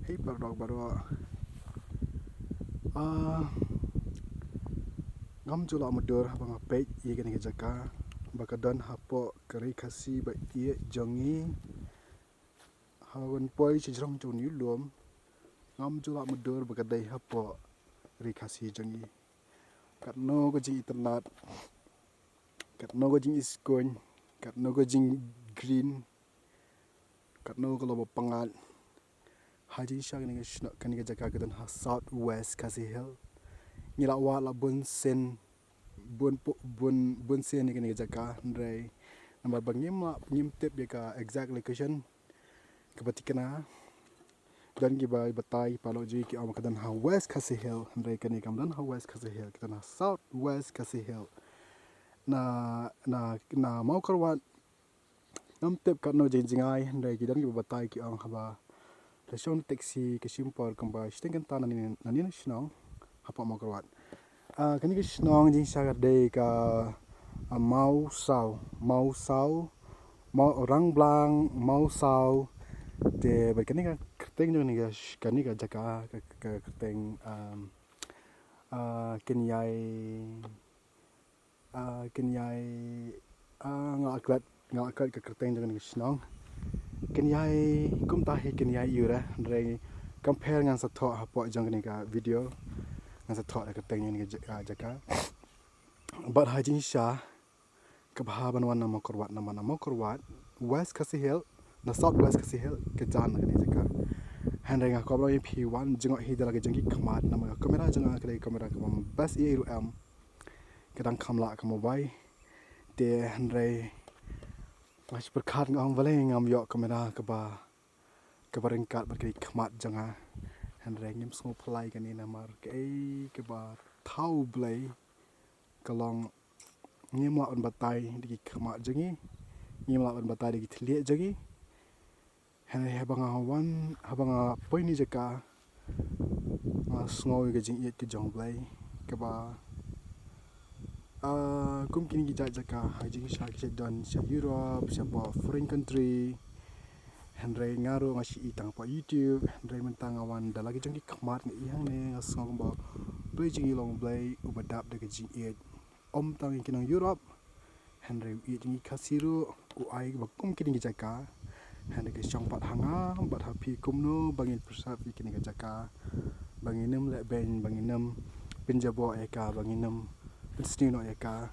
Hey baru ngam jula mudur bang pej ye kan ke jaka bakadan hapo kari khasi ba ye jongi hawan poi chijrong chun yulum ngam jula mudur bakadai hapo ri khasi jongi katno ko jing internet katno ko jing iskon katno ko jing green katno ko lobo pangal haji shag ni kan ke jaka kadan ha south west Khasi hill ngila wala bun sen ni kan ke jaka ndrai number bangim tip ya ka exact location kebatikana dan giba batai palo ji ki am kadan ha west Khasi hill ndrai kan kam dan ha west Khasi hill kadan ha south west Khasi hill na mau karwan nam tip kan no jingai ndrai ki dan giba batai ki am haba lesong taxi ke simpor kamba stingan tanan nani snong hapa mau karwan kan ke snong jing sagar de ka mawsaw mau orang blang mawsaw de berkani ka kerteng jo ni ga kani ka jaka ka kerteng kenyai ngaklat ka kerteng jo ni snong kenyai kum tahi kenyai yura ndreng compare ngan sa tho hapo jong ni ka video ngan sa tho ka kerteng ni jaka but hajin sha kabhaban wan nama korwat west Khasi hill na south west Khasi hill ke jan ni jaka handeng ko lo p1 jengok hi dala ke jengki khamat nama kamera jenga ke kamera kam bas e ru am kadang khamla kam bai te handrei mas berkat ngam vale ngam yo kamera ke baringkat berkai khamat jenga handrei ngim smo plai kan ni namar ke ba thau blai kalong ngim la on batai di khamat jengi ngim la on batai di thliek jengi handrei habanga poi ni jaka ngoi ke jing yet ke jong blai ke ba kum kini ki jaka hajing sha ki don sha Europe sha foreign country handrei ngaru ngasi itang pa YouTube handrei mentang awan dalagi jong ki khamat ni ihang ne ngasong ba blai jing long blai ubadap de ke jing yet om tang kinang Europe handrei i jing Khasi ru u ai ba kum kini ki jaka handrei ke shong pat hanga bat happy kumno bangin persap kini ki jaka banginam le ben banginam pinjabo eka banginam Sini no eka